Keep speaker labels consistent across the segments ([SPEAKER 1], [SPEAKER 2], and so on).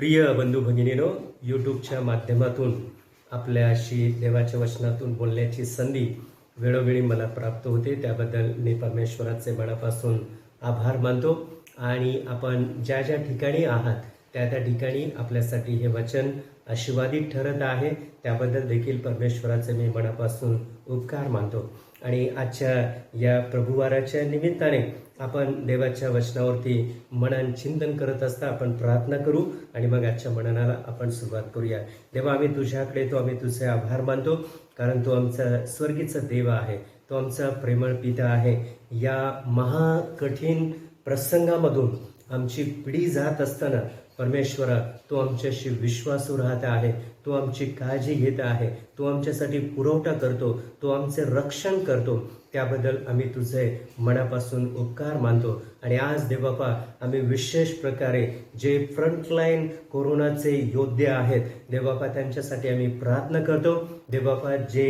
[SPEAKER 1] प्रिय बंधू भगिनीनो, यूट्यूबच्या माध्यमातून आपल्याशी देवाच्या वचनातून बोलण्याची संधी वेळोवेळी मला प्राप्त होते. त्याबद्दल मी परमेश्वराचे मनापासून आभार मानतो. आणि आपण ज्या ज्या ठिकाणी आहात त्या त्या ठिकाणी आपल्यासाठी हे वचन आशीर्वादित ठरत आहे, त्याबद्दल देखील परमेश्वराचे मी मनापासून उपकार मानतो. आणि आजच्या या प्रभुवाराच्या निमित्ताने आपण देवाच्या वचनावरती मनन चिंतन करत असता आपण प्रार्थना करू आणि मग आजच्या मननाला आपण सुरुवात करूया. देवा, आम्ही तुझ्याकडे येतो, आम्ही तुझे आभार मानतो, कारण तो आमचा स्वर्गीचा देव आहे, तो आमचा प्रेमळ पिता आहे. या महाकठीण प्रसंगामधून आमची पिढी जात असताना परमेश्वरा, तो आमच्याशी विश्वासू राहत आहे, तो आमची काळजी घेत आहे, तो आमच्यासाठी पुरवठा करतो, तो आमचे रक्षण करतो. त्याबद्दल आम्ही तुझे मनापासून उपकार मानतो. आणि आज देवबापा, आम्ही विशेष प्रकारे जे फ्रंटलाईन कोरोनाचे योद्धे आहेत देवबापा, त्यांच्यासाठी आम्ही प्रार्थना करतो. देवबापा, जे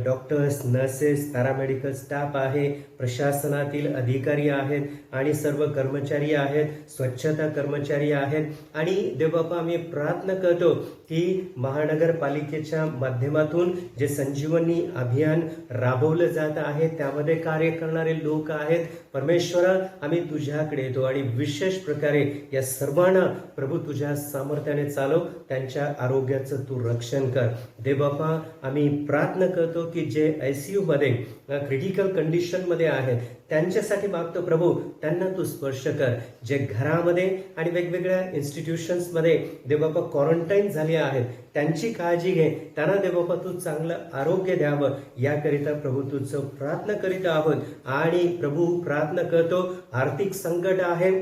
[SPEAKER 1] डॉक्टर्स, नर्सेस, पॅरामेडिकल स्टाफ आहे, प्रशासनातील अधिकारी आहेत आणि सर्व कर्मचारी आहेत, स्वच्छता कर्मचारी आहेत. आणि देवबापा, आम्ही प्रार्थना करतो की महानगरपालिकेच्या माध्यमातून जे संजीवनी अभियान राबवलं जात आहे, त्यामध्ये कार्य करणारे लोक आहेत. परमेश्वरा, आम्ही तुझ्याकडे येतो आणि विशेष प्रकारे या सर्वांना प्रभू तुझ्या सामर्थ्याने चालव, त्यांच्या आरोग्याचं तू रक्षण कर. देवबापा, आम्ही प्रार्थना करतो की जे ICU मध्ये क्रिटिकल कंडिशनमध्ये आहेत त्यांच्यासाठी मागतो प्रभू, त्यांना तू स्पर्श कर. जे घरामध्ये आणि वेगवेगळ्या इन्स्टिट्यूशन्समध्ये देवबापा क्वारंटाईन झाले आहेत, त्यांची काळजी घे, त्यांना देवबापा तू चांगलं आरोग्य द्यावं, याकरिता प्रभू तुझं प्रार्थना करीत आहोत. आणि प्रभू, प्रार्थना करतो, आर्थिक संकट आहे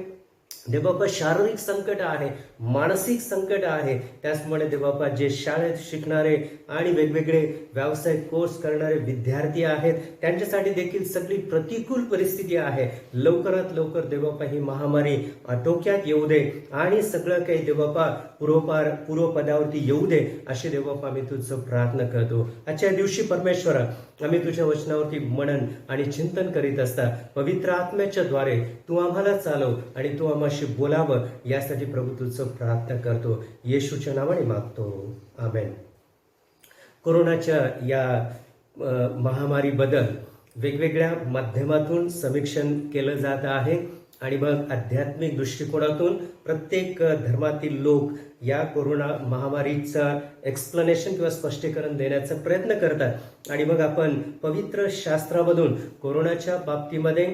[SPEAKER 1] देवबापा, शारीरिक संकट आहे, मानसिक संकट आहे, त्याचमुळे देवबापा जे शाळेत शिकणारे आणि वेगवेगळे व्यावसायिक कोर्स करणारे विद्यार्थी आहेत त्यांच्यासाठी देखील सगळी प्रतिकूल परिस्थिती आहे. लवकरात लवकर देवबापा ही महामारी आटोक्यात येऊ दे आणि सगळं काही देवबापा पूर्वपदावरती येऊ दे, अशी देवबापा आम्ही तुझं प्रार्थना करतो. आजच्या दिवशी परमेश्वरा, आम्ही तुझ्या वचनावरती मनन आणि चिंतन करीत असता पवित्र आत्म्याच्या द्वारे तू आम्हाला चालव आणि तू आम्हाशी बोलावं, यासाठी प्रभू तुझं प्रार्थना करतो. येशूच्या नावाने मागतो, आमेन. कोरोनाच्या या महामारीबद्दल वेगवेगळ्या माध्यमातून समीक्षण केलं जात आहे आणि मग आध्यात्मिक दृष्टिकोनातून प्रत्येक धर्मातील लोक या कोरोना महामारीचा एक्सप्लेनेशन किंवा स्पष्टीकरण देण्याचा प्रयत्न करतात. आणि मग आपण पवित्र शास्त्रामधून कोरोनाच्या बाबतीमध्ये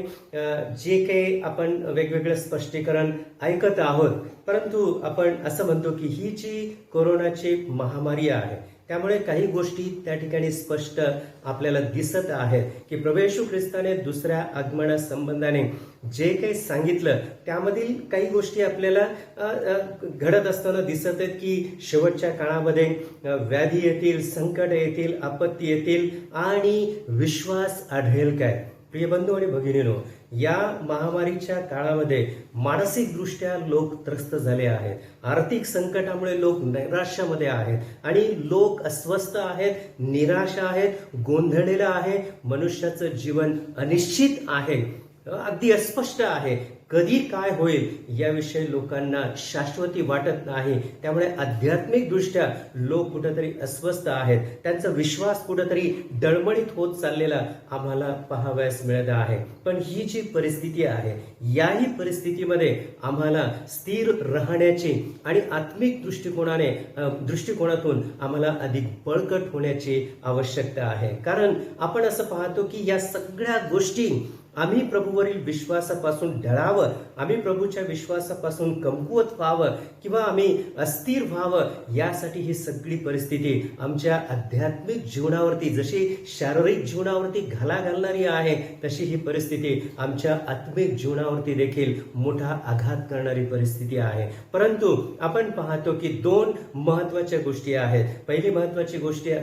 [SPEAKER 1] जे काही आपण वेगवेगळं स्पष्टीकरण ऐकत आहोत, परंतु आपण असं म्हणतो की ही जी कोरोनाची महामारी आहे त्यामुळे काही गोष्टी त्या ठिकाणी स्पष्ट आपल्याला दिसत आहेत की प्रभू येशू ख्रिस्ताने दुसऱ्या आगमनासंबंधाने जे काही सांगितलं त्यामधील काही गोष्टी आपल्याला घडत असताना दिसत आहेत की शेवटच्या काळामध्ये व्याधी येतील, संकट येतील, आपत्ती येतील आणि विश्वास आढळेल काय. प्रिय बंधू आणि भगिनीनो, या महामारीच्या काळामध्ये मानसिकदृष्ट्या लोक त्रस्त झाले आहेत, आर्थिक संकटामुळे लोक नैराश्यामध्ये आहेत आणि लोक अस्वस्थ आहेत, निराश आहेत, गोंधळलेलं आहे. मनुष्याचं जीवन अनिश्चित आहे, अगदी अस्पष्ट आहे. कधी काय होईल याविषयी लोकांना शाश्वती वाटत नाही. त्यामुळे आध्यात्मिक दृष्ट्या लोक कुठेतरी अस्वस्थ आहेत, त्यांचा विश्वास कुठेतरी डळमळीत होत चाललेला आम्हाला पाहावयास मिळत आहे. पण ही जी परिस्थिती आहे, याही परिस्थितीमध्ये आम्हाला स्थिर राहण्याची आणि आत्मिक दृष्टिकोनातून आम्हाला अधिक बळकट होण्याची आवश्यकता आहे. कारण आपण असं पाहतो की या सगळ्या गोष्टी आम्ही प्रभूवरील विश्वासापासून ढळावं, आम्ही प्रभूच्या विश्वासापासून कमकुवत व्हावं किंवा आम्ही अस्थिर व्हावं, यासाठी ही सगळी परिस्थिती आमच्या आध्यात्मिक जीवनावरती जशी शारीरिक जीवनावरती घाला घालणारी आहे, तशी ही परिस्थिती आमच्या आत्मिक जीवनावरती देखील मोठा आघात करणारी परिस्थिती आहे. परंतु आपण पाहतो की दोन महत्वाच्या गोष्टी आहेत. पहिली महत्वाची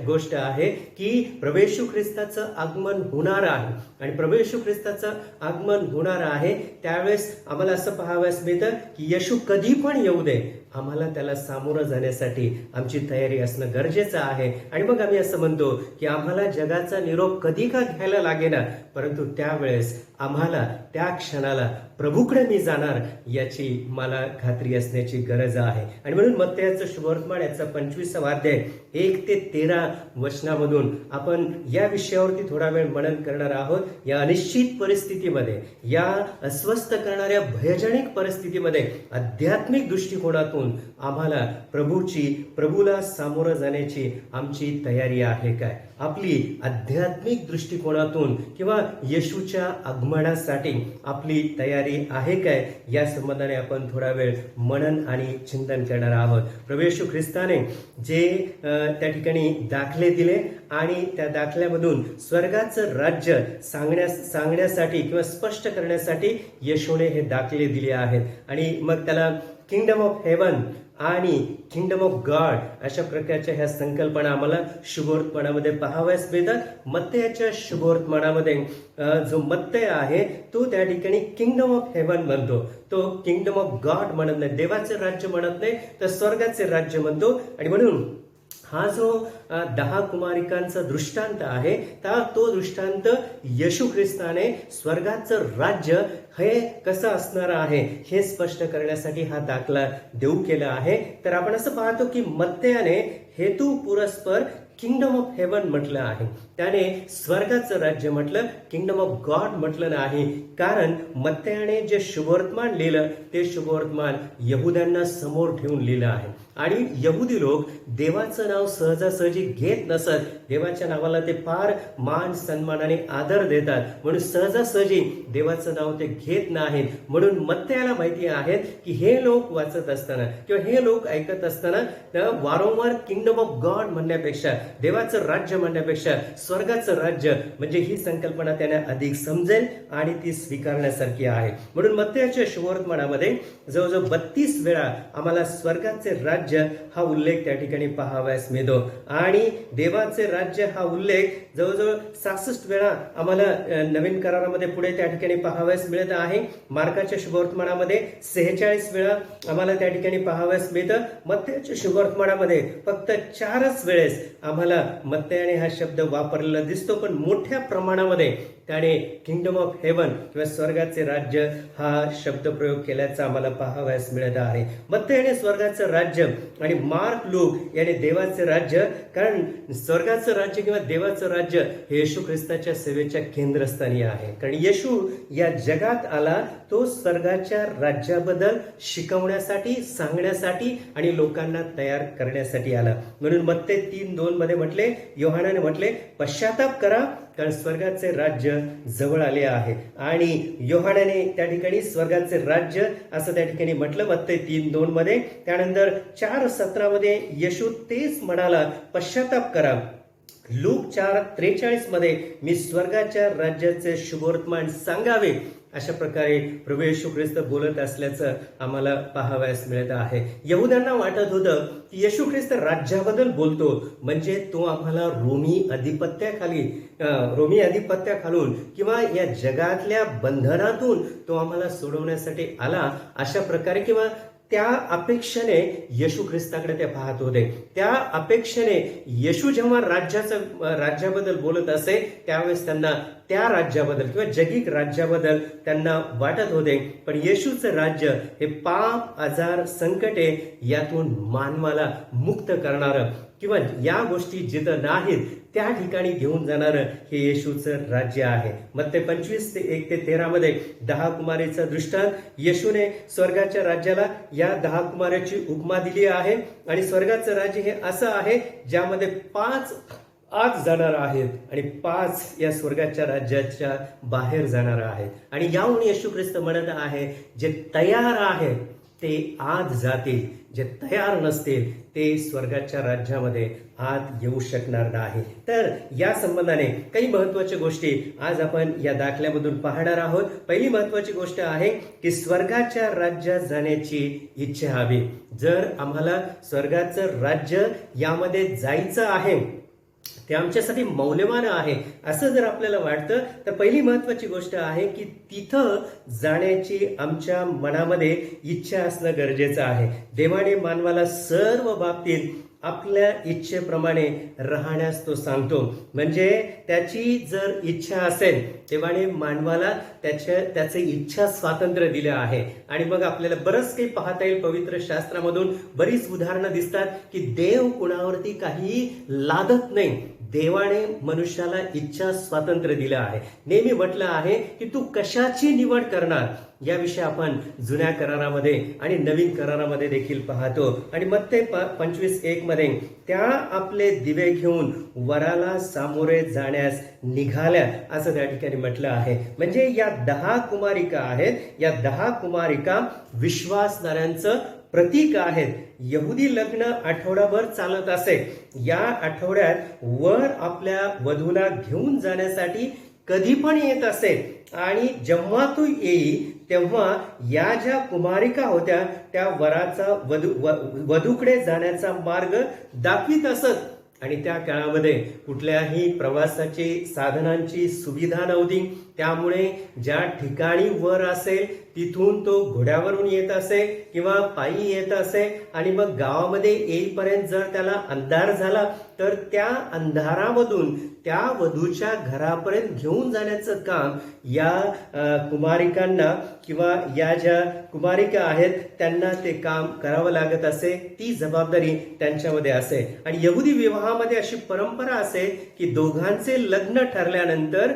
[SPEAKER 1] गोष्ट आहे की प्रभू येशू ख्रिस्ताचं आगमन होणार आहे आणि प्रभू येशू ख्रिस्ताचं आगमन होणार आहे त्यावेळेस आम्हाला असं पाहावयास मिळतं की येशू कधी पण येऊ दे, आम्हाला त्याला सामोरं जाण्यासाठी आमची तयारी असणं गरजेचं आहे. आणि मग आम्ही असं म्हणतो की आम्हाला जगाचा निरोप कधी का घ्यायला लागेना, परंतु त्यावेळेस आम्हाला त्या क्षणाला प्रभूकडे मी जाणार याची मला खात्री असण्याची गरज आहे. आणि म्हणून मत्तयाचं शुभवर्तमान याचा 25वा अध्याय 1 ते 13 वचनामधून आपण या विषयावरती थोडा वेळ मनन करणार आहोत. या अनिश्चित परिस्थितीमध्ये, या अस्वस्थ करणाऱ्या भयजनक परिस्थितीमध्ये आध्यात्मिक दृष्टिकोनातून आम्हाला प्रभूला सामोरं जाण्याची आमची तयारी आहे काय? आपली आध्यात्मिक दृष्टिकोनातून किंवा येशूच्या आगमनासाठी आपली तयारी आहे काय? या संबंधाने आपण थोडा वेळ मनन आणि चिंतन करणार आहोत. प्रभू येशू ख्रिस्ताने जे त्या ठिकाणी दाखले दिले आणि त्या दाखल्यामधून स्वर्गाचं राज्य सांगण्यासाठी किंवा स्पष्ट करण्यासाठी येशूने हे दाखले दिले आहेत. आणि मग त्याला किंगडम ऑफ हेवन आणि किंगडम ऑफ गॉड अशा प्रकारच्या ह्या संकल्पना आम्हाला शुभवर्तमानामध्ये पाहाव्यास मिळतात. मत्तयाच्या शुभवर्तमानामध्ये जो मत्तय आहे तो त्या ठिकाणी किंगडम ऑफ हेवन म्हणतो, तो किंगडम ऑफ गॉड म्हणत नाही, देवाचे राज्य म्हणत नाही, तर स्वर्गाचे राज्य म्हणतो. आणि म्हणून हा जो 10 कुमारिकांचा दृष्टांत आहे तो दृष्टांत येशू ख्रिस्ताने स्वर्गाचं राज्य हे कसं असणार आहे हे स्पष्ट करण्यासाठी हा दाखला देऊ केला आहे. तर आपण असं पाहतो की मत्तयाने हेतू पुरस्पर किंगडम ऑफ हेवन म्हटलं आहे, त्याने स्वर्गाचं राज्य म्हटलं, किंगडम ऑफ गॉड म्हटलं नाही. कारण मत्तयाने जे शुभवर्तमान लिहिलं ते शुभवर्तमान यहुद्यांना समोर ठेवून लिहिलं आहे. आणि यहुदी लोक देवाचं नाव सहजासहजी घेत नसत, देवाच्या नावाला ते फार मान सन्मानाने आदर देतात, म्हणून सहजासहजी देवाचं नाव ते घेत नाहीत. म्हणून मत्तयाला माहिती आहे की हे लोक वाचत असताना किंवा हे लोक ऐकत असताना वारंवार किंगडम ऑफ गॉड म्हणण्यापेक्षा, देवाचं राज्य म्हणण्यापेक्षा स्वर्गाचं राज्य म्हणजे ही संकल्पना त्यांना अधिक समजेल आणि ती स्वीकारण्यासारखी आहे. म्हणून मत्तयाच्या शुभवर्तमानामध्ये जवळजवळ 32 वेळा आम्हाला स्वर्गाचे राज्य हा उल्लेख त्या ठिकाणी पाहावयास मिळतो आणि देवाचे राज्य हा उल्लेख जवळजवळ 66 वेळा आम्हाला नवीन करारामध्ये पुढे त्या ठिकाणी पाहावयास मिळत आहे. मार्काच्या शुभवर्तमानामध्ये 46 वेळा आम्हाला त्या ठिकाणी पाहावयास मिळतं. मत्तयाच्या शुभवर्तमानामध्ये फक्त 4च वेळेस आम्हाला मत्तयाने हा शब्द वापरलेला दिसतो, पण मोठ्या प्रमाणामध्ये त्याने किंगडम ऑफ हेवन किंवा स्वर्गाचे राज्य हा शब्द प्रयोग केल्याचा आम्हाला पाहावयास मिळत आहे. मत्तयाने स्वर्गाचं राज्य आणि मार्क लूक याने देवाचे राज्य, कारण स्वर्गाचं राज्य किंवा देवाचं राज्य हे येशू ख्रिस्ताच्या सेवेच्या केंद्रस्थानी आहे. कारण येशू या जगात आला तो स्वर्गाच्या राज्याबद्दल शिकवण्यासाठी, सांगण्यासाठी आणि लोकांना तयार करण्यासाठी आला. म्हणून मत्ते 3:2 मध्ये म्हटले, योहानाने म्हटले, पश्चाताप करा कारण स्वर्गाचे राज्य जवळ आले आहे. आणि योहानाने त्या ठिकाणी स्वर्गाचे राज्य असं त्या ठिकाणी म्हटलं मत्ते 3:2 मध्ये. त्यानंतर 4:17 मध्ये येशू तेच म्हणाला, पश्चाताप करा. लूक 4:43 मध्ये मी स्वर्गाच्या राज्याचे शुभवर्तमान सांगावे अशा प्रकारे प्रभू येशू ख्रिस्त बोलत असल्याचं आम्हाला पाहावयास मिळत आहे. यहुद्यांना वाटत होतं की येशू ख्रिस्त राज्याबद्दल बोलतो म्हणजे तो आम्हाला रोमी अधिपत्याखालून किंवा या जगातल्या बंधनातून तो आम्हाला सोडवण्यासाठी आला अशा प्रकारे किंवा त्या अपेक्षेने येशू ख्रिस्ताकडे ते पाहत होते. त्या अपेक्षेने येशू जेव्हा राज्याबद्दल बोलत असे त्यावेळेस त्यांना त्या राज्याबद्दल किंवा जगिक राज्याबद्दल त्यांना वाटत होते. पण येशूचं राज्य हे पाप, आजार, संकटे यातून मानवाला मुक्त करणारं किंवा या गोष्टी जिथं नाहीत त्या ठिकाणी घेऊन जाणारं हे येशूचं राज्य आहे. मत्ते 25:1-13 मध्ये 10 कुमारीचा दृष्टांत, येशूने स्वर्गाच्या राज्याला या 10 कुमाराची उपमा दिली आहे. आणि स्वर्गाचं राज्य हे असं आहे ज्यामध्ये 5 आत जाणार आहेत आणि 5 या स्वर्गाच्या राज्याच्या बाहेर जाणार आहेत. आणि याहून येशू ख्रिस्त म्हणत आहे, जे तयार आहेत ते आत जातील, जे तयार नसतील ते स्वर्गाच्या राज्यामध्ये आत येऊ शकणार नाही. तर या संबंधाने काही महत्वाच्या गोष्टी आज आपण या दाखल्यामधून पाहणार आहोत. पहिली महत्वाची गोष्ट आहे की स्वर्गाच्या राज्यात जाण्याची इच्छा हवी. जर आम्हाला स्वर्गाचं राज्य यामध्ये जायचं आहे ते आमच्यासाठी मौल्यवान आहे असं जर आपल्याला वाटतं, तर पहिली महत्वाची गोष्ट आहे की तिथं जाण्याची आमच्या मनामध्ये इच्छा असणं गरजेचं आहे. देवाने मानवाला सर्व बाबतीत आपल्या इच्छेप्रमाणे राहण्यास तो सांगतो. म्हणजे त्याची जर इच्छा असेल, देवाने मानवाला त्याचे इच्छा स्वातंत्र्य दिलं आहे. आणि मग आपल्याला बरंच काही पाहता येईल पवित्र शास्त्रामधून, बरीच उदाहरणं दिसतात की देव कुणावरती काही लादत नाही. देवाने मनुष्याला इच्छा स्वातंत्र्य दिलं आहे. नेहमी म्हटलं आहे की तू कशाची निवड करणार, याविषयी आपण जुन्या करारामध्ये आणि नवीन करारामध्ये देखील पाहतो. आणि मत्ते 25:1 मध्ये त्या आपले दिवे घेऊन वराला सामोरे जाण्यास निघाल्या असं त्या ठिकाणी म्हटलं आहे. म्हणजे या 10 कुमारिका आहेत, या 10 कुमारिका विश्वासणाऱ्यांचं प्रतीक आहेत. यहुदी लग्न आठवडाभर चालत असे. या आठवड्यात वर आपल्या वधूला घेऊन जाण्यासाठी कधी पण येत असे. आणि जेव्हा तो येई तेव्हा या ज्या कुमारिका होत्या त्या वराचा वधूकडे जाण्याचा मार्ग दाखवित असत. आणि त्या काळामध्ये कुठल्याही प्रवासाची साधनांची सुविधा नव्हती. त्यामुळे ज्या ठिकाणी वर असेल तिथून तो घोड्यावरून येत असे किंवा पायी येत असे. आणि मग गावामध्ये येईपर्यंत जर त्याला अंधार झाला तर त्या अंधारामधून त्या वधूच्या घरापर्यंत घेऊन जाण्याचं काम या कुमारिकांना किंवा या ज्या कुमारिका आहेत त्यांना ते काम करावं लागत असे. ती जबाबदारी त्यांच्यामध्ये असे. आणि यहुदी विवाहामध्ये अशी परंपरा असे की दोघांचे लग्न ठरल्यानंतर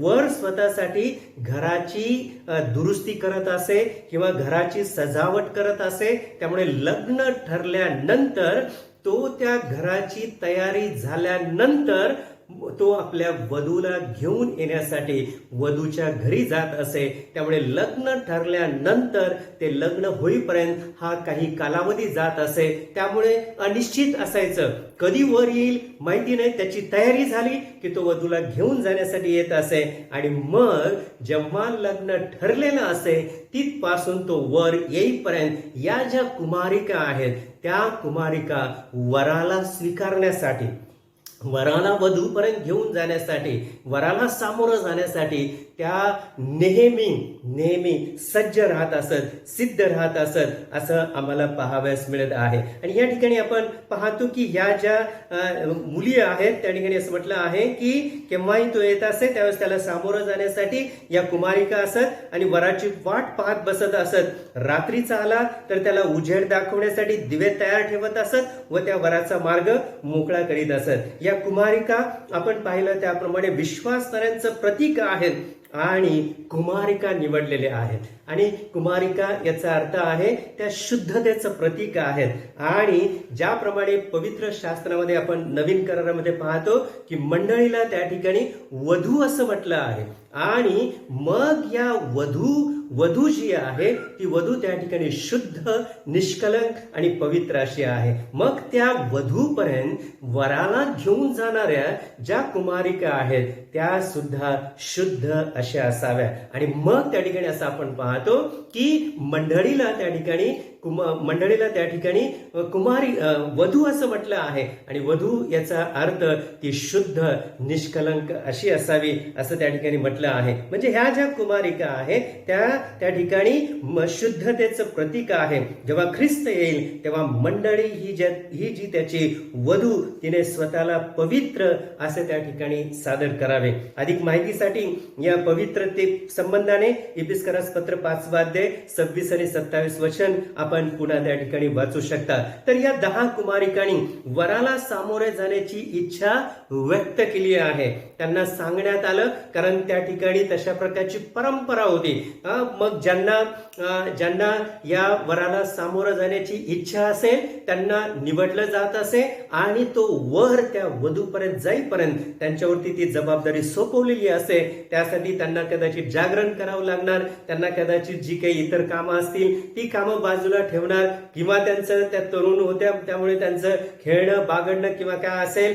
[SPEAKER 1] वर स्वतःसाठी घराची दुरुस्ती करत असे किंवा घराची सजावट करत असे. त्यामुळे लग्न ठरल्यानंतर तो त्या घराची तयारी झाल्यानंतर तो आपल्या वधूला घेऊन येण्यासाठी वधूच्या घरी जात असे. त्यामुळे लग्न ठरल्यानंतर ते लग्न होईपर्यंत हा काही कालावधी जात असे. त्यामुळे अनिश्चित असायचं, कधी वर येईल माहिती नाही. त्याची तयारी झाली की तो वधूला घेऊन जाण्यासाठी येत असे. आणि मग जेव्हा लग्न ठरलेलं असे तिथपासून तो वर येईपर्यंत या ज्या कुमारिका आहेत त्या कुमारिका वराला स्वीकारण्यासाठी, वराला वधूपर्यंत घेऊन जाण्यासाठी, वराला सामोरं जाण्यासाठी त्या नेहमी सज्ज राहत असत, सिद्ध राहत असत असं आम्हाला पाहावयास मिळत आहे. आणि या ठिकाणी आपण पाहतो की ह्या ज्या मुली आहेत त्या ठिकाणी असं म्हटलं आहे की केव्हाही तो येत असे त्यावेळेस त्याला सामोरं जाण्यासाठी या कुमारिका असत आणि वराची वाट पाहत बसत असत. रात्रीचा आला तर त्याला उजेड दाखवण्यासाठी दिवे तयार ठेवत असत व त्या वराचा मार्ग मोकळा करीत असत. या कुमारिका आपण पाहिलं त्याप्रमाणे विश्वासणाऱ्यांचं प्रतीक आहेत आणि कुमारिका निवडलेले आहेत. आणि कुमारिका याचा अर्थ आहे त्या शुद्धतेचं प्रतीक आहेत. आणि ज्याप्रमाणे पवित्र शास्त्रामध्ये आपण नवीन करारामध्ये पाहतो की मंडळीला त्या ठिकाणी वधू असं म्हटलं आहे. आणि मग या वधू जी आहे ती वधू त्या ठिकाणी शुद्ध, निष्कलंक आणि पवित्र अशी आहे. मग त्या वधूपर्यंत वराला घेऊन जाणाऱ्या ज्या कुमारिका आहेत त्या सुद्धा शुद्ध अशा असाव्या. आणि मग त्या ठिकाणी असं आपण पाहतो की मंडळीला त्या ठिकाणी वधू असं म्हटलं आहे. आणि वधू याचा अर्थ ती शुद्ध, निष्कलंक अशी असावी असं त्या ठिकाणी म्हटलं आहे. म्हणजे ह्या ज्या कुमारिका आहेत त्या ठिकाणी शुद्धतेचं प्रतीक आहे. जेव्हा ख्रिस्त येईल तेव्हा मंडळी ही जी त्याची वधू तिने स्वतःला पवित्र असे त्या ठिकाणी सादर करावे. अधिक माहितीसाठी या पवित्रते संबंधाने इपिस्करास पत्र 5 अध्याय 26 आणि 27 वचन आपण पुन्हा त्या ठिकाणी वाचू शकता. तर या 10 कुमारिकांनी वराला सामोरे जाण्याची इच्छा व्यक्त केली आहे. त्यांना सांगण्यात आलं कारण त्या ठिकाणी तशा प्रकारची परंपरा होती. मग ज्यांना या वराला सामोरं जाण्याची इच्छा असेल त्यांना निवडलं जात असे आणि तो वर त्या वधूपर्यंत जाईपर्यंत त्यांच्यावरती ती जबाबदारी सोपवलेली असे. त्यासाठी त्यांना कदाचित जागरण करावं लागणार, त्यांना कदाचित जी काही इतर कामं असतील ती कामं बाजूला ठेवणार किंवा त्यांचं त्या तरुण होत्या त्यामुळे त्यांचं खेळणं बागडणं किंवा काय असेल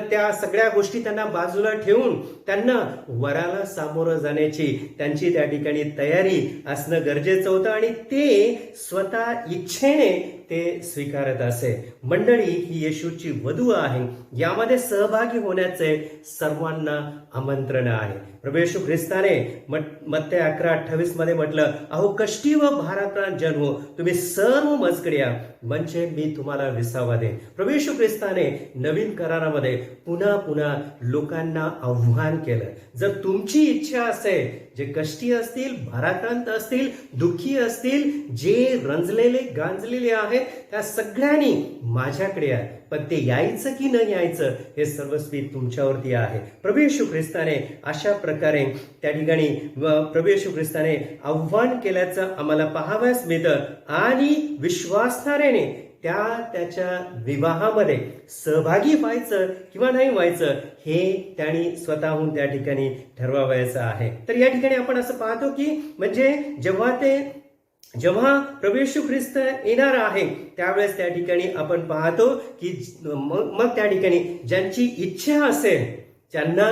[SPEAKER 1] त्या सगळ्या गोष्टी त्यांना बाजूला ठेवून त्यांना वराला सामोरं जाण्याची त्यांची त्या ठिकाणी तयारी असणं गरजेचं होतं आणि ते स्वतः इच्छेने ते स्वीकारत असे. मंडळी ही येशूची वधू आहे, यामध्ये सहभागी होण्याचे सर्वांना आमंत्रण आहे. प्रभू येशू ख्रिस्ताने मत्ते 11:28 मध्ये म्हटलं, अहो कष्टी व भाराक्रांत जन हो, तुम्ही सर्व मजकडे या, म्हणजे मी तुम्हाला विसावा देईन. प्रभू येशू ख्रिस्ताने नवीन करारामध्ये पुन्हा पुन्हा लोकांना आव्हान केलं, जर तुमची इच्छा असेल, जे कष्टी असतील, भाराक्रांत असतील, दुःखी असतील, जे रंजलेले गांजलेले आहेत, त्या सगळ्यांनी माझ्याकडे या. पण ते यायचं की न यायचं हे सर्वस्वी तुमच्यावरती आहे. प्रभू येशू ख्रिस्ताने अशा प्रकारे त्या ठिकाणी प्रभू येशू ख्रिस्ताने आव्हान केल्याचं आम्हाला पाहावयास मिळतं आणि विश्वासणाऱ्याने त्याच्या विवाहामध्ये सहभागी व्हायचं किंवा नाही व्हायचं हे त्यांनी स्वतःहून त्या ठिकाणी ठरवावयाचं आहे. तर या ठिकाणी आपण असं पाहतो की म्हणजे जेव्हा प्रभू येशू ख्रिस्त येणार आहे त्यावेळेस त्या ठिकाणी आपण पाहतो की मग त्या ठिकाणी ज्यांची इच्छा असेल त्यांना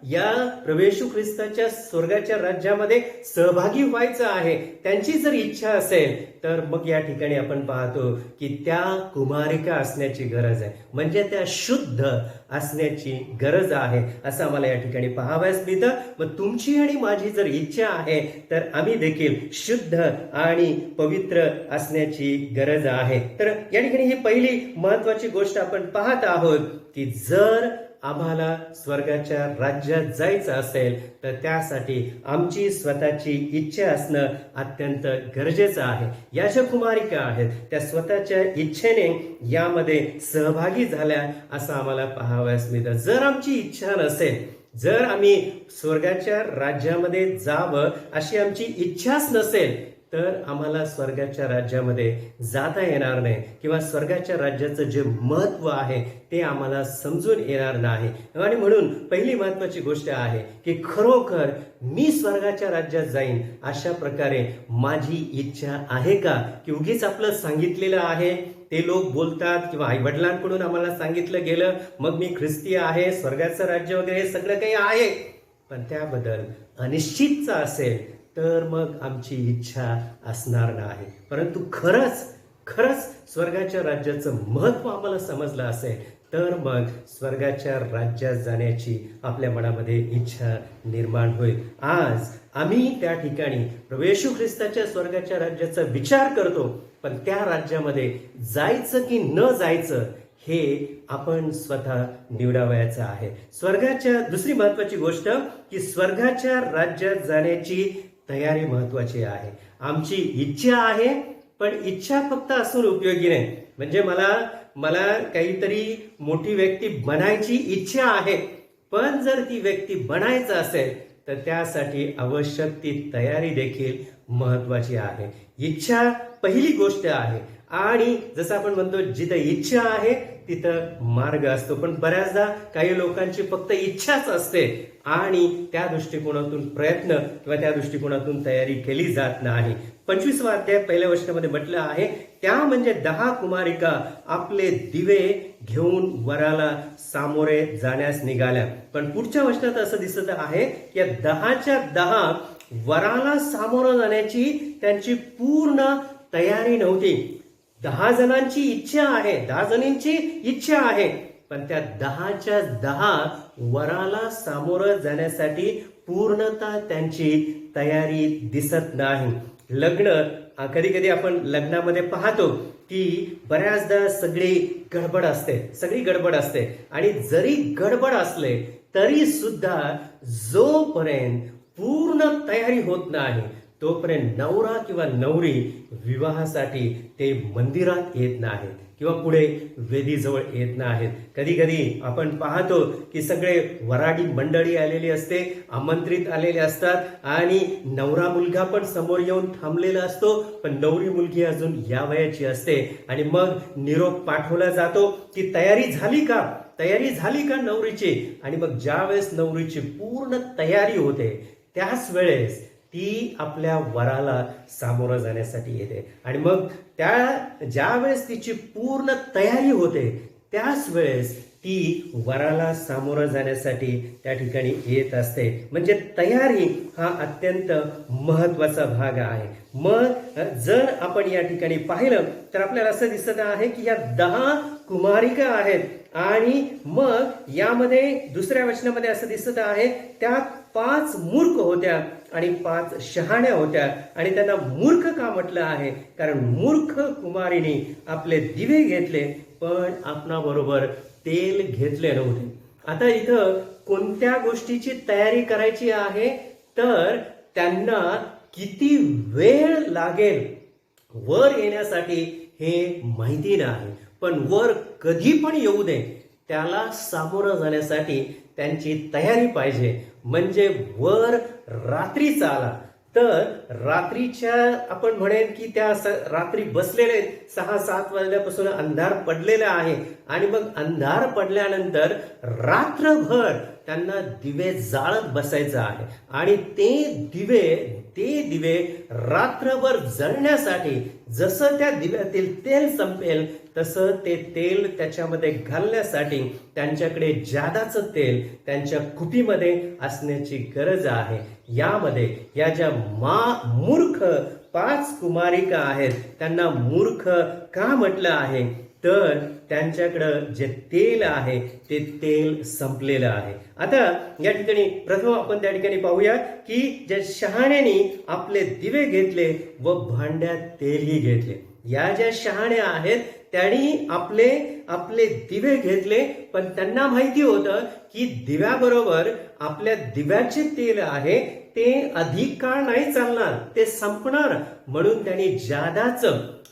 [SPEAKER 1] या प्रभू येशू ख्रिस्ताच्या स्वर्गाच्या राज्यामध्ये सहभागी व्हायचं आहे, त्यांची जर इच्छा असेल तर मग या ठिकाणी आपण पाहतो की त्या कुमारिका असण्याची गरज आहे, म्हणजे त्या शुद्ध असण्याची गरज आहे असं आम्हाला या ठिकाणी पाहावयास मिळतं. मग तुमची आणि माझी जर इच्छा आहे तर आम्ही देखील शुद्ध आणि पवित्र असण्याची गरज आहे. तर या ठिकाणी ही पहिली महत्वाची गोष्ट आपण पाहत आहोत की जर आम्हाला स्वर्गाच्या राज्यात जायचं असेल तर त्यासाठी आमची स्वतःची इच्छा असणं अत्यंत गरजेचं आहे. या ज्या कुमारिका आहेत त्या स्वतःच्या इच्छेने यामध्ये सहभागी झाल्या असं आम्हाला पाहावयास मिळतं. जर आमची इच्छा नसेल, जर आम्ही स्वर्गाच्या राज्यामध्ये जावं अशी आमची इच्छाच नसेल तर आम्हाला स्वर्गाच्या राज्यामध्ये जाता येणार नाही किंवा स्वर्गाच्या राज्याचं जे महत्व आहे ते आम्हाला समजून येणार नाही. आणि म्हणून पहिली महत्वाची गोष्ट आहे की खरोखर मी स्वर्गाच्या राज्यात जाईन अशा प्रकारे माझी इच्छा आहे का, की उगीच आपलं सांगितलेलं आहे, ते लोक बोलतात किंवा आई वडिलांकडून आम्हाला सांगितलं गेलं मग मी ख्रिस्ती आहे, स्वर्गाचं राज्य वगैरे हे सगळं काही आहे, पण त्याबद्दल अनिश्चितचा असेल तर मग आमची इच्छा असणार नाही. परंतु खरंच स्वर्गाच्या राज्याचं महत्व आम्हाला समजलं असेल तर मग स्वर्गाच्या राज्यात जाण्याची आपल्या मनामध्ये इच्छा निर्माण होईल. आज आम्ही त्या ठिकाणी प्रभू येशू ख्रिस्ताच्या स्वर्गाच्या राज्याचा विचार करतो, पण त्या राज्यामध्ये जायचं की न जायचं हे आपण स्वतः निवडावयाचं आहे. स्वर्गाच्या दुसरी महत्वाची गोष्ट की स्वर्गाच्या राज्यात जाण्याची तयारी महत्वाची आहे. आमची इच्छा आहे, पण इच्छा फक्त असून उपयोगी नाही. म्हणजे मला काहीतरी मोठी व्यक्ती बनायची इच्छा आहे, पण जर ती व्यक्ती बनायचं असेल तर त्यासाठी आवश्यक ती तयारी देखील महत्वाची आहे. इच्छा पहिली गोष्ट आहे आणि जसं आपण म्हणतो जिथं इच्छा आहे तिथं मार्ग असतो, पण बऱ्याचदा काही लोकांची फक्त इच्छाच असते आणि त्या दृष्टिकोनातून प्रयत्न किंवा त्या दृष्टिकोनातून तयारी केली जात नाही. 25वा अध्याय पहिल्या वचनामध्ये म्हटलं आहे, त्या म्हणजे 10 कुमारिका आपले दिवे घेऊन वराला सामोरे जाण्यास निघाल्या. पण पुढच्या वचनात असं दिसत आहे की या 10च्या 10 वराला सामोरं जाण्याची त्यांची पूर्ण तयारी नव्हती. 10 जणांची इच्छा आहे, 10 जणींची इच्छा आहे, पण त्या 10च्या 10 वराला सामोरं जाण्यासाठी पूर्णतः त्यांची तयारी दिसत नाही. लग्न कधी आपण लग्नामध्ये पाहतो की बऱ्याचदा सगळी गडबड असते आणि जरी गडबड असले तरी सुद्धा जोपर्यंत पूर्ण तयारी होत नाही तोपर्यंत नवरा किंवा नवरी विवाहासाठी ते मंदिरात येत नाहीत किंवा पुढे वेदीजवळ येत नाहीत. कधी आपण पाहतो की सगळे वराडी मंडळी आलेली असते, आमंत्रित आलेले असतात आणि नवरा मुलगा पण समोर येऊन थांबलेला असतो, पण नवरी मुलगी अजून या वयाची असते आणि मग निरोप पाठवला जातो की तयारी झाली का नवरीची. आणि मग ज्या वेळेस नवरीची पूर्ण तयारी होते त्याच वेळेस ती आपल्या वराला सामोरं जाण्यासाठी येते आणि मग ज्या वेळेस तिची पूर्ण तयारी होते त्याच वेळेस ती वराला सामोरं जाण्यासाठी त्या ठिकाणी येत असते. म्हणजे तयारी हा अत्यंत महत्वाचा भाग आहे. मग जर आपण या ठिकाणी पाहिलं तर आपल्याला असं दिसत आहे की या 10 कुमारिका आहेत आणि मग यामध्ये दुसऱ्या वचनामध्ये असं दिसत आहे त्यात 5 मूर्ख होत्या आणि 5 शहाण्या होत्या. आणि त्यांना मूर्ख का म्हटलं आहे? कारण मूर्ख कुमारीने आपले दिवे घेतले पण आपणाबरोबर तेल घेतले नव्हते. आता इथं कोणत्या गोष्टीची तयारी करायची आहे तर त्यांना किती वेळ लागेल वर येण्यासाठी हे माहिती नाही, पण वर कधी पण येऊ दे त्याला सामोरं जाण्यासाठी त्यांची तयारी पाहिजे. म्हणजे वर रात्रीचा आला तर रात्रीच्या आपण म्हणेन की त्या रात्री बसलेले 6-7 वाजल्यापासून अंधार पडलेला आहे आणि मग अंधार पडल्यानंतर रात्रभर त्यांना दिवे जाळत बसायचं आहे आणि ते दिवे रात्रभर जळण्यासाठी जसं त्या दिव्यातील तेल संपेल तसं ते तेल त्याच्यामध्ये घालण्यासाठी त्यांच्याकडे जादाचं तेल त्यांच्या कुपीमध्ये असण्याची गरज आहे. यामध्ये या ज्या मूर्ख 5 कुमारिका आहेत त्यांना मूर्ख का म्हटलं आहे तर त्यांच्याकडं जे तेल आहे ते तेल संपलेलं आहे. आता या ठिकाणी प्रथम आपण त्या ठिकाणी पाहूया की ज्या शहाण्याने आपले दिवे घेतले व भांड्यात तेलही घेतले. या ज्या शहाण्या आहेत त्यांनी आपले दिवे घेतले पण त्यांना माहिती होतं की दिव्याबरोबर आपल्या दिव्याचे तेल आहे ते अधिक काळ नाही चालणार, ते संपणार. म्हणून त्यांनी जादाच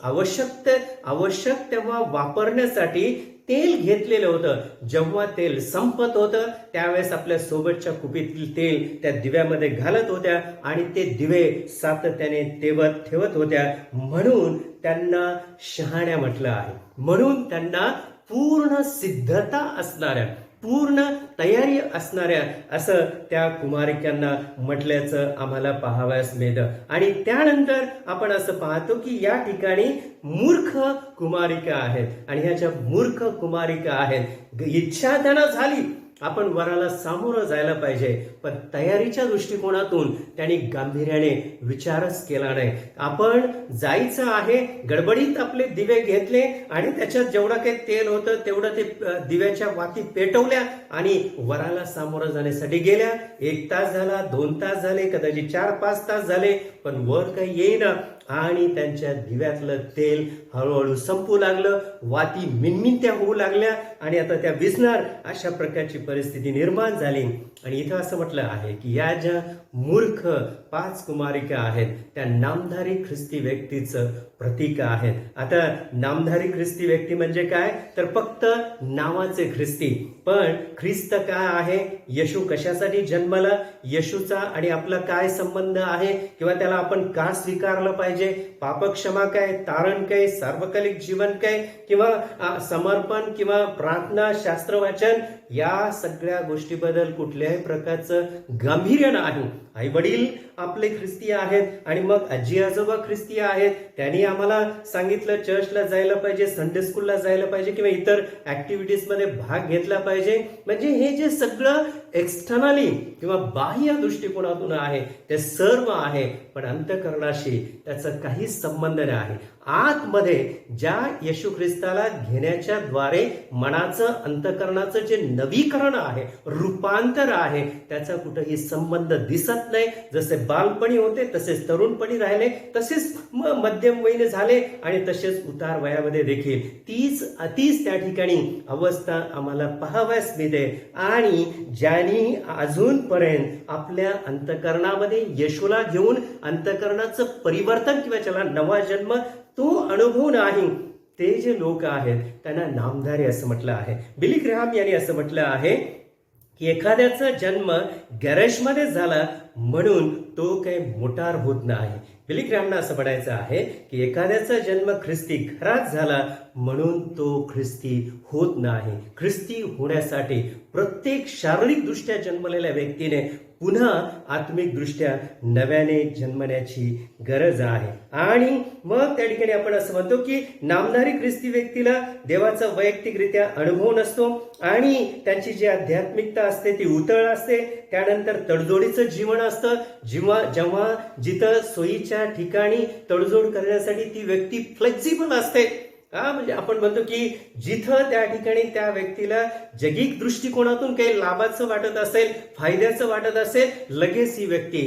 [SPEAKER 1] आवश्यक तेव्हा वापरण्यासाठी तेल घेतलेलं होतं. जेव्हा तेल संपत होतं त्यावेळेस आपल्या सोबतच्या कुपीतील तेल त्या दिव्यामध्ये घालत होत्या आणि ते दिवे सातत्याने ठेवत होत्या. म्हणून त्यांना शहाण्या म्हटलं आहे. म्हणून त्यांना पूर्ण सिद्धता असणाऱ्या, पूर्ण तयारी असणाऱ्या असं त्या कुमारिकांना म्हटल्याचं आम्हाला पाहावयास मिळतं. आणि त्यानंतर आपण असं पाहतो की या ठिकाणी मूर्ख कुमारिका आहेत आणि ह्या ज्या मूर्ख कुमारिका आहेत, इच्छा त्यांना झाली आपण वराला सामोरं जायला पाहिजे पण तयारीच्या दृष्टिकोनातून त्यांनी गांभीर्याने विचारच केला नाही. आपण जायचं आहे, गडबडीत आपले दिवे घेतले आणि त्याच्यात जेवढं काही तेल होतं तेवढं ते दिव्याच्या वाती पेटवल्या आणि वराला सामोरं जाण्यासाठी गेल्या. 1 तास झाला, 2 तास झाले, कदाचित 4-5 तास झाले पण वर काही येईना आणि त्यांच्या दिव्यातलं तेल हळूहळू संपू लागलं. वाती मिनमिनत्या होऊ लागल्या आणि आता त्या विझणार अशा प्रकारची परिस्थिती निर्माण झाली. आणि इथं असं म्हटलं आहे की या ज्या मूर्ख 5 कुमारिका आहेत त्या नामधारी ख्रिस्ती व्यक्तीचं प्रतीक आहेत. आता नामधारी ख्रिस्ती व्यक्ती म्हणजे काय तर फक्त नावाचे ख्रिस्ती. पण ख्रिस्त काय आहे, येशू कशासाठी जन्मला, येशूचा आणि आपला काय संबंध आहे किंवा त्याला आपण का स्वीकारलं पाहिजे, पापक्षमा काय, तारण काय, सार्वकालिक जीवन काय किंवा समर्पण किंवा प्रार्थना, शास्त्रवाचन, या सगळ्या गोष्टीबद्दल कुठल्याही प्रकारचं गांभीर्य नाही. आई वडील आपले ख्रिस्ती आहेत आणि मग आजी आजोबा ख्रिस्ती आहेत, त्यांनी आम्हाला सांगितलं चर्चला जायला पाहिजे, संडे स्कूलला जायला पाहिजे किंवा इतर ऍक्टिव्हिटीज मध्ये भाग घेतला पाहिजे. म्हणजे हे जे सगळं एक्सटर्नली किंवा बाह्य दृष्टिकोनातून आहे ते सर्व आहे पण अंतःकरणाशी त्याचा काहीच संबंध नाही. आतमध्ये ज्या येशू ख्रिस्ताला घेण्याच्या द्वारे मनाचं, अंतःकरणाचं जे नवीकरण आहे, रूपांतर आहे, त्याचा कुठेही संबंध दिसत नाही. जसे बालपणी होते तसेच तरुणपणी राहिले, तसेच मध्यम वयीन झाले आणि तसेच उतार वयामध्ये देखील तीच त्या ठिकाणी अवस्था आम्हाला पाहावयास मिळते. आणि ज्यांनी अजूनपर्यंत आपल्या अंतःकरणामध्ये येशूला घेऊन अंतःकरणाचं परिवर्तन किंवा त्याला नवा जन्म तो अनुभव नाही, ते जे लोक आहेत त्यांना नामधारी असं म्हटलं आहे. बिली ग्रॅहम यांनी असं म्हटलं आहे की एखाद्याचा जन्म गॅरेजमध्ये झाला म्हणून तो काही मोटार होत नाही. बिली ग्रॅहमना असं म्हणायचं आहे की एखाद्याचा जन्म ख्रिस्ती घरात झाला म्हणून तो ख्रिस्ती होत नाही. ख्रिस्ती होण्यासाठी प्रत्येक शारीरिक दृष्ट्या जन्मलेल्या व्यक्तीने पुन्हा आत्मिक दृष्ट्या नव्याने जन्मण्याची गरज आहे. आणि मग त्या ठिकाणी आपण असं म्हणतो की नामधारी ख्रिस्ती व्यक्तीला देवाचा वैयक्तिकरित्या अनुभव नसतो आणि त्यांची जी आध्यात्मिकता असते ती उतळ असते. त्यानंतर तडजोडीचं जीवन असतं. जेव्हा जिथं सोयीच्या ठिकाणी तडजोड करण्यासाठी ती व्यक्ती फ्लेक्झिबल असते. म्हणजे आपण म्हणतो की जिथं त्या ठिकाणी त्या व्यक्तीला जगिक दृष्टिकोनातून काही लाभाचं वाटत असेल, फायद्याचं वाटत असेल, लगेच ही व्यक्ती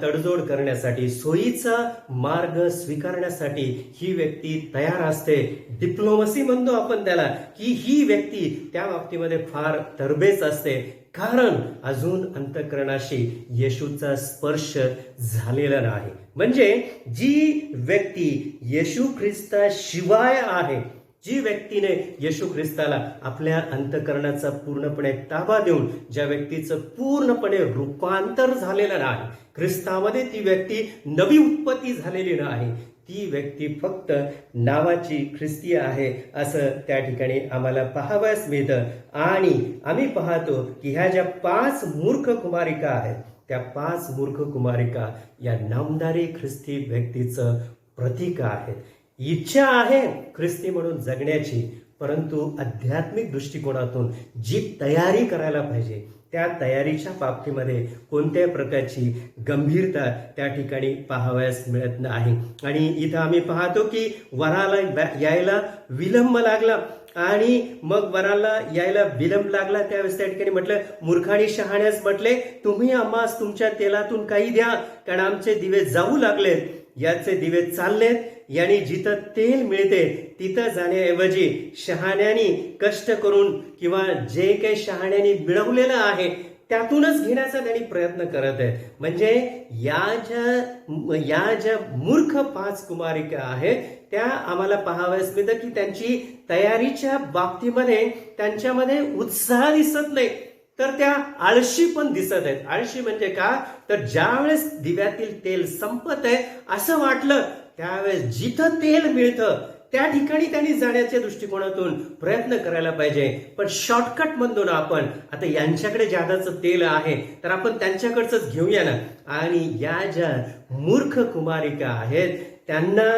[SPEAKER 1] तडजोड करण्यासाठी, सोयीचा मार्ग स्वीकारण्यासाठी ही व्यक्ती तयार असते. डिप्लोमसी म्हणतो आपण त्याला, की ही व्यक्ती त्या बाबतीमध्ये फार तरबेज असते. कारण अजून अंतःकरणाशी येशूचा स्पर्श झालेला नाही. म्हणजे जी व्यक्ती येशू ख्रिस्ताशिवाय आहे, जी व्यक्तीने येशू ख्रिस्ताला आपल्या अंतःकरणाचा पूर्णपणे ताबा देऊन ज्या व्यक्तीचं पूर्णपणे रूपांतर झालेलं नाही, ख्रिस्तामध्ये ती व्यक्ती नवी उत्पत्ती झालेली नाही, ती व्यक्ती फक्त नावाची ख्रिस्ती आहे असं त्या ठिकाणी आम्हाला पाहावयास मिळतं. आणि आम्ही पाहतो की ह्या ज्या 5 मूर्ख कुमारिका आहेत, त्या 5 मूर्ख कुमारिका या नामधारी ख्रिस्ती व्यक्तीचं प्रतीक आहेत. इच्छा आहे ख्रिस्ती म्हणून जगण्याची, परंतु आध्यात्मिक दृष्टिकोनातून जी तयारी करायला पाहिजे त्या तयारीच्या बाबतीमध्ये कोणत्याही प्रकारची गंभीरता त्या ठिकाणी पाहावयास मिळत नाही. आणि इथं आम्ही पाहतो की वराला यायला विलंब लागला आणि मग वराला यायला विलंब लागला त्यावेळेस त्या ठिकाणी म्हटलं, मूर्खाने शहाण्यास म्हटले, तुम्ही आम्हास तुमच्या तेलातून काही द्या, कारण आमचे दिवे जाऊ लागलेत. याचे दिवे चाललेत. याने जिथं तेल मिळते तिथं जाण्याऐवजी शहाण्यानी कष्ट करून किंवा जे काही शहाण्यानी मिळवलेलं आहे त्यातूनच घेण्याचा त्यांनी प्रयत्न करत आहेत. म्हणजे या ज्या मूर्ख 5 कुमारिका आहेत त्या आम्हाला पाहाव्यास मिळतं की त्यांची तयारीच्या बाबतीमध्ये त्यांच्यामध्ये उत्साह दिसत नाही, तर त्या आळशी पण दिसत आहेत. आळशी म्हणजे का, तर ज्यावेळेस दिव्यातील तेल संपत आहे असं वाटलं त्यावेळेस जिथं तेल मिळतं त्या ठिकाणी त्यांनी जाण्याच्या दृष्टिकोनातून प्रयत्न करायला पाहिजे. पण शॉर्टकट म्हणतो ना आपण, आता यांच्याकडे जादाचं तेल आहे तर आपण त्यांच्याकडचंच घेऊया ना. आणि या ज्या मूर्ख कुमारिका आहेत त्यांना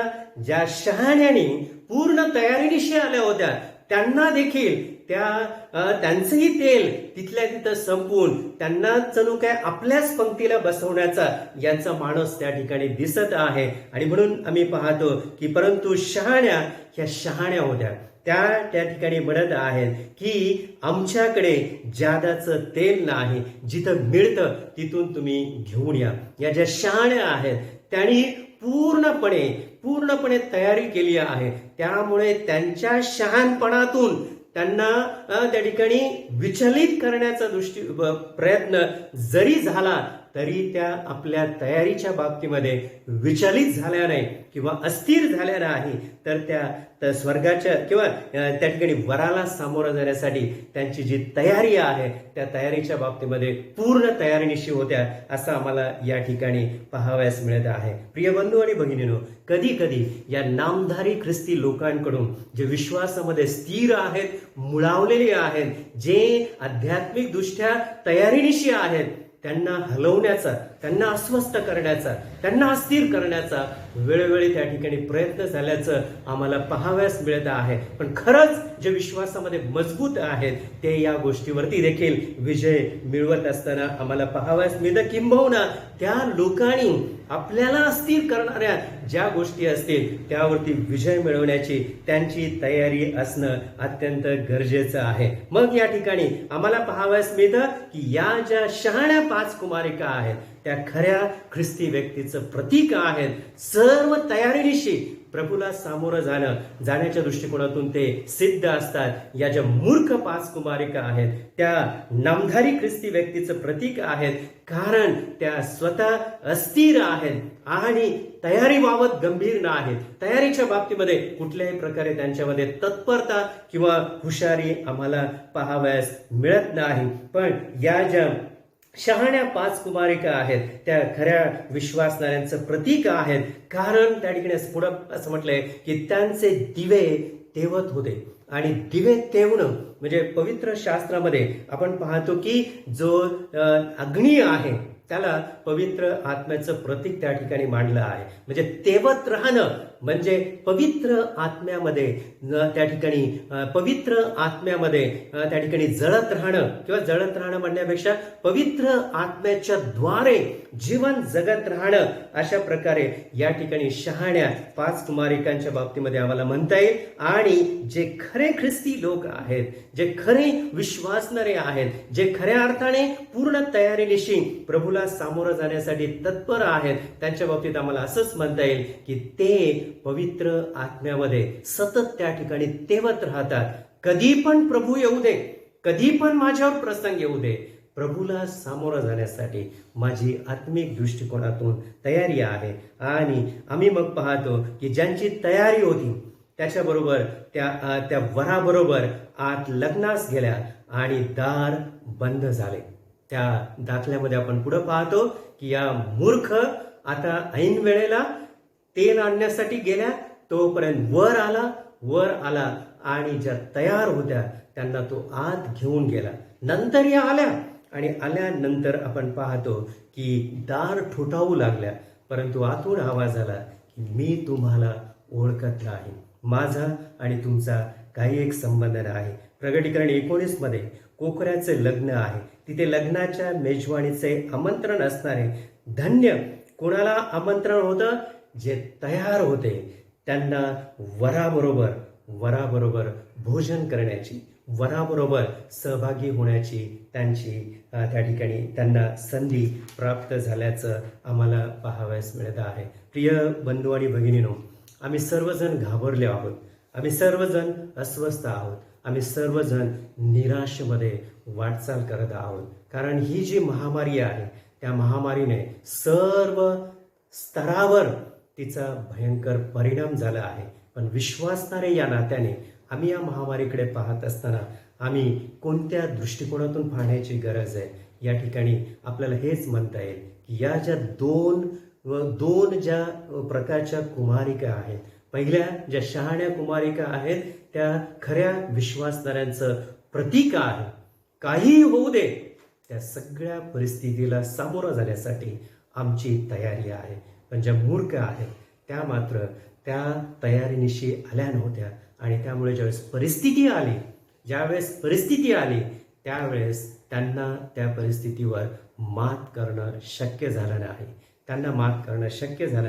[SPEAKER 1] ज्या शहाण्याने पूर्ण तयारीनिशी आल्या होत्या त्यांना देखील त्यांचंही तेल तिथल्या तिथं संपून त्यांना जणू काय आपल्याच पंक्तीला बसवण्याचा यांचा माणूस त्या ठिकाणी दिसत आहे. आणि म्हणून आम्ही पाहतो की परंतु ह्या शहाण्या होत्या, त्या ठिकाणी म्हणत आहेत की आमच्याकडे जादाचं तेल नाही, जिथं मिळतं तिथून तुम्ही घेऊन या. या ज्या शहाण्या आहेत त्यांनी पूर्णपणे तयारी केली आहे. त्यामुळे त्यांच्या शहाणपणातून त्यांना त्या ठिकाणी विचलित करण्याचा प्रयत्न जरी झाला तरी त्या आपल्या तयारीच्या बाबतीमध्ये विचलित झाल्या नाही किंवा अस्थिर झाल्या नाही, तर त्या स्वर्गाच्या किंवा त्या ठिकाणी वराला सामोरं जाण्यासाठी त्यांची जी तयारी आहे त्या तयारीच्या बाबतीमध्ये पूर्ण तयारीनिशी होत्या असं आम्हाला या ठिकाणी पाहावयास मिळत आहे. प्रिय बंधू आणि भगिनींनो, कधी कधी या नामधारी ख्रिस्ती लोकांकडून जे विश्वासामध्ये स्थिर आहेत, मुळावलेले आहेत, जे आध्यात्मिक दृष्ट्या तयारीनिशी आहेत, त्यांना हलवण्याचा, त्यांना अस्वस्थ करण्याचा, त्यांना अस्थिर करण्याचा वेळोवेळी त्या ठिकाणी प्रयत्न झाल्याचं आम्हाला पाहावयास मिळत आहे. पण खरंच जे विश्वासामध्ये मजबूत आहेत ते या गोष्टीवरती देखील विजय मिळवत असताना आम्हाला पाहावयास मिळतं. किंबहुना त्या लोकांनी आपल्याला अस्थिर करणाऱ्या ज्या गोष्टी असतील त्यावरती विजय मिळवण्याची त्यांची तयारी असणं अत्यंत गरजेचं आहे. मग या ठिकाणी आम्हाला पाहावयास मिळतं की या ज्या शहाण्या 5 कुमारिका आहेत त्या खऱ्या ख्रिस्ती व्यक्तीचं प्रतीक आहेत. सर्व तयारीनिशी प्रभूला सामोरं जाण्याच्या दृष्टिकोनातून ते सिद्ध असतात. या ज्या मूर्ख 5 कुमारिका आहेत त्या नामधारी ख्रिस्ती व्यक्तीचं प्रतीक आहेत, कारण त्या स्वतः अस्थिर आहेत आणि तयारीबाबत गंभीर नाहीत. तयारीच्या बाबतीमध्ये कुठल्याही प्रकारे त्यांच्यामध्ये तत्परता किंवा हुशारी आम्हाला पाहावयास मिळत नाही. पण या ज्या शहाण्या 5 कुमारिका आहेत त्या खऱ्या विश्वासणाऱ्यांचं प्रतीक आहेत, कारण त्या ठिकाणी पुढं असं म्हटलंय की त्यांचे दिवे तेवत होते. आणि दिवे तेवणं म्हणजे पवित्र शास्त्रामध्ये आपण पाहतो की जो अग्नी आहे त्याला पवित्र आत्म्याचं प्रतीक त्या ठिकाणी मांडलं आहे. म्हणजे तेवत राहणं म्हणजे पवित्र आत्म्यामध्ये त्या ठिकाणी पवित्र आत्म्यामध्ये त्या ठिकाणी जळत राहणं, किंवा जळत राहणं म्हणण्यापेक्षा पवित्र आत्म्याच्या द्वारे जीवन जगत राहणं. अशा प्रकारे या ठिकाणी शहाण्या 5 कुमारिकांच्या बाबतीमध्ये आम्हाला म्हणता येईल. आणि जे खरे ख्रिस्ती लोक आहेत, जे खरे विश्वासणारे आहेत, जे खऱ्या अर्थाने पूर्ण तयारीनिशी प्रभूला सामोरं जाण्यासाठी तत्पर आहेत, त्यांच्या बाबतीत आम्हाला असंच म्हणता येईल की ते पवित्र आत्म्यामध्ये सतत त्या ठिकाणी तेवत राहतात. कधी पण प्रभू येऊ दे, कधी पण माझ्यावर प्रसंग येऊ दे, प्रभूला सामोरं जाण्यासाठी माझी आत्मिक दृष्टिकोनातून तयारी आहे. आणि आम्ही मग पाहतो की ज्यांची तयारी होती त्याच्याबरोबर त्या वराबरोबर आत लग्नास गेल्या आणि दार बंद झाले. त्या दाखल्यामध्ये आपण पुढे पाहतो की या मूर्ख आता ऐन वेळेला तेल आणण्यासाठी गेल्या, तोपर्यंत वर आला आणि ज्या तयार होत्या त्यांना तो आत घेऊन गेला. नंतर या आल्या आणि आल्यानंतर आपण पाहतो की दार ठोठावू लागल्या, परंतु आतून आवाज आला की मी तुम्हाला ओळखत नाही, माझा आणि तुमचा काही एक संबंध नाही. प्रगटीकरण 19 मध्ये कोकऱ्याचे लग्न आहे. तिथे लग्नाच्या मेजवानीचे आमंत्रण असणारे धन्य. कोणाला आमंत्रण होतं? जे तयार होते त्यांना वराबरोबर भोजन करण्याची, वराबरोबर सहभागी होण्याची त्यांची त्या ठिकाणी त्यांना संधी प्राप्त झाल्याचं आम्हाला पाहावयास मिळत आहे. प्रिय बंधू आणि भगिनीनो, आम्ही सर्वजण घाबरले आहोत, आम्ही सर्वजण अस्वस्थ आहोत, आम्ही सर्वजण निराशेमध्ये वाटचाल करत आहोत. कारण ही जी महामारी आहे त्या महामारीने सर्व स्तरावर तिचा भयंकर परिणाम झाला आहे. पण विश्वासणारे या नात्याने आम्ही या महामारीकडे पाहत असताना आम्ही कोणत्या दृष्टिकोनातून पाहण्याची गरज आहे? या ठिकाणी आपल्याला हेच म्हणता येईल की या ज्या दोन ज्या प्रकारच्या कुमारिका आहेत, पहिल्या ज्या शहाण्या कुमारिका आहेत त्या खऱ्या विश्वासणाऱ्यांचं प्रतीक आहे. काही होऊ दे, त्या सगळ्या परिस्थितीला सामोरं जाण्यासाठी आमची तयारी आहे. पण ज्या मूर्ख आहेत त्या मात्र त्या तयारीनिशी आल्या नव्हत्या आणि त्यामुळे ज्यावेळेस परिस्थिती आली त्यावेळेस त्यांना त्या परिस्थितीवर मात करणं शक्य झालं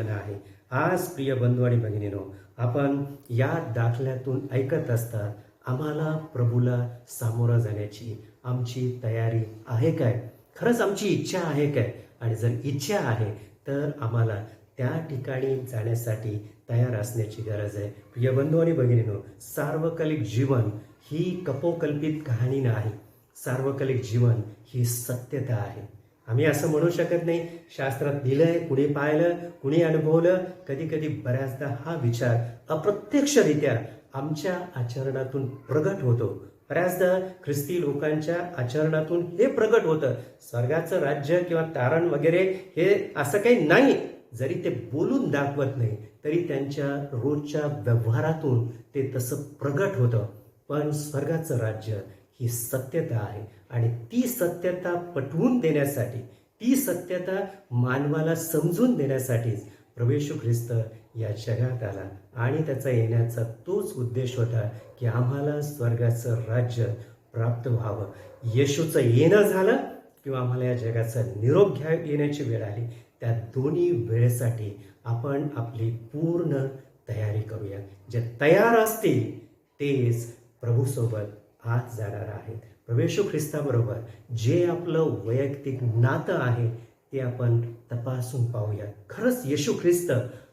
[SPEAKER 1] नाही. आज प्रिय बंधू आणि भगिनीनो, आपण या दाखल्यातून ऐकत असता आम्हाला प्रभूला सामोरं जाण्याची आमची तयारी आहे काय? खरंच आमची इच्छा आहे काय? आणि जर इच्छा आहे तर आम्हाला त्या ठिकाणी जाण्यासाठी तयार असण्याची गरज आहे. प्रिय बंधू आणि भगिनीनो, सार्वकालिक जीवन ही कपोकल्पित कहाणी नाही. सार्वकालिक जीवन ही सत्यता आहे. आम्ही असं म्हणू शकत नाही शास्त्रात लिहिलंय, कुणी पाहिलं, कुणी अनुभवलं. कधी कधी बऱ्याचदा हा विचार अप्रत्यक्षरित्या आमच्या आचरणातून प्रगट होतो. बऱ्याचदा ख्रिस्ती लोकांच्या आचरणातून हे प्रगट होतं. स्वर्गाचं राज्य किंवा तारण वगैरे हे असं काही नाही. जरी ते बोलून दाखवत नाही तरी त्यांच्या रोजच्या व्यवहारातून ते तसं प्रगट होतं. पण स्वर्गाचं राज्य ही सत्यता आहे आणि ती सत्यता पटवून देण्यासाठी, ती सत्यता मानवाला समजून देण्यासाठीच प्रभू येशू ख्रिस्त या जगात आला. आणि त्याचा येण्याचा तोच उद्देश होता की आम्हाला स्वर्गाचं राज्य प्राप्त व्हावं. येशूचं येणं झालं किंवा आम्हाला या जगाचा निरोप येण्याची वेळ आली, त्या दोन्ही वेळेसाठी आपण आपली पूर्ण तयारी करूया. जे तयार असतील तेच प्रभूसोबत आत जाणार आहेत. प्रभू येशू ख्रिस्ताबरोबर जे आपलं वैयक्तिक नातं आहे ते आपण तपासून पाहूया. खरंच येशू ख्रिस्त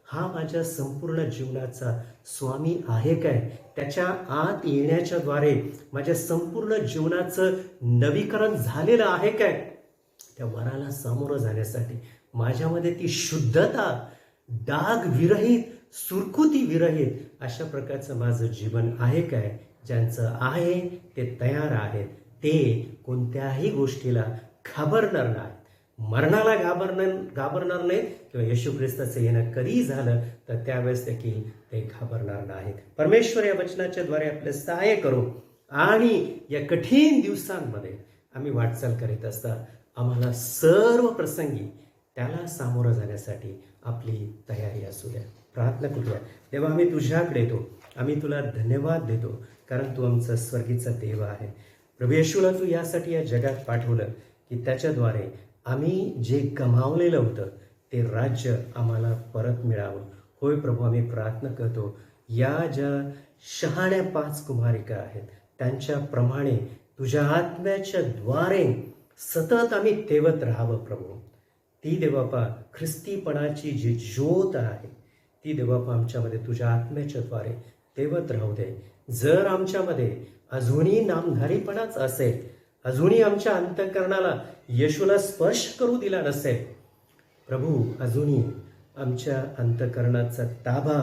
[SPEAKER 1] हा माझ्या संपूर्ण जीवनाचा स्वामी आहे काय? त्याच्या आत येण्याच्या द्वारे माझ्या संपूर्ण जीवनाचं नवीकरण झालेलं आहे काय? त्या वराला सामोरं जाण्यासाठी माझ्यामध्ये ती शुद्धता, डाग विरहित, सुरकुती विरहित अशा प्रकारचं माझं जीवन आहे काय? ज्यांचं आहे ते तयार आहेत, ते कोणत्याही गोष्टीला घाबरणार नाहीत, मरणाला घाबरणार नाहीत किंवा येशू ख्रिस्ताचं येणं कधी झालं तर त्यावेळेस देखील ते घाबरणार नाहीत. परमेश्वर या वचनाच्या द्वारे आपले सहाय्य करू आणि या कठीण दिवसांमध्ये आम्ही वाटचाल करीत असता आम्हाला सर्व प्रसंगी त्याला सामोरं जाण्यासाठी आपली तयारी असू द्या. प्रार्थना करूया. देवा, आम्ही तुझ्याकडे येतो. आम्ही तुला धन्यवाद देतो, कारण तू आमचा स्वर्गीचा देव आहे. प्रभू येशूला तू यासाठी या जगात पाठवलं की त्याच्याद्वारे आम्ही जे गमावलेलं होतं ते राज्य आम्हाला परत मिळावं. होय प्रभू, आम्ही प्रार्थना करतो, या ज्या शहाण्या 5 कुमारिका आहेत त्यांच्याप्रमाणे तुझ्या आत्म्याच्या द्वारे सतत आम्ही तेवत राहावं प्रभू. ती देवापा ख्रिस्तीपणाची जी ज्योत आहे ती देवापा आमच्यामध्ये तुझ्या आत्म्याच्या द्वारे तेवत राहू दे. जर आमच्यामध्ये अजूनही नामधारीपणाच असेल, अजूनही आमच्या अंतःकरणाला येशूला स्पर्श करू दिला नसेल प्रभू, अजूनही आमच्या अंतःकरणाचा ताबा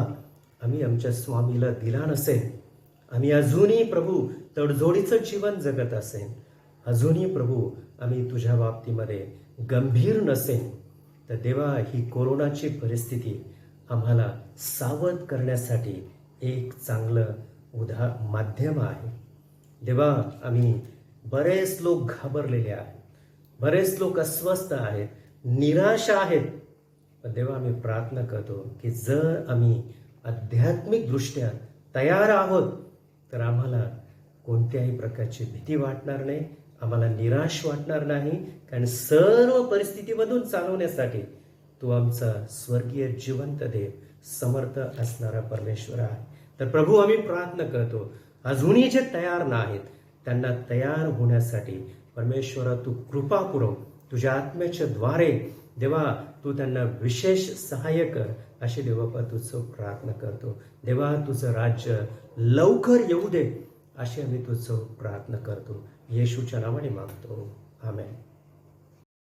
[SPEAKER 1] आम्ही आमच्या स्वामीला दिला नसेल, आम्ही अजूनही प्रभू तडजोडीचं जीवन जगत असेल, अजूनही प्रभू आम्ही तुझ्या बाबतीमध्ये गंभीर नसेल, तर देवा ही कोरोनाची परिस्थिती आम्हाला सावध करण्यासाठी एक चांगलं माध्यम आहे. देवा, आम्ही बरेच लोक घाबरलेले आहेत, बरेच लोक अस्वस्थ आहेत, निराश आहेत. पण देवा, आम्ही प्रार्थना करतो की जर आम्ही आध्यात्मिकदृष्ट्या तयार आहोत तर आम्हाला कोणत्याही प्रकारची भीती वाटणार नाही, आम्हाला निराश वाटणार नाही, कारण सर्व परिस्थितीमधून चालवण्यासाठी तू आमचा स्वर्गीय जिवंत देव, समर्थ असणारा परमेश्वर आहे. तर प्रभू, आम्ही प्रार्थना करतो, अजूनही जे तयार नाहीत त्यांना तयार होण्यासाठी परमेश्वरा तू कृपा पुरव. तुझ्या आत्म्याच्या द्वारे देवा तू त्यांना विशेष सहाय्य कर, अशी देवापा तुझं प्रार्थना करतो. देवा, तुझं राज्य लवकर येऊ दे, अशी आम्ही तुझं प्रार्थना करतो. येशूच्या नावाने मागतो. आमेन.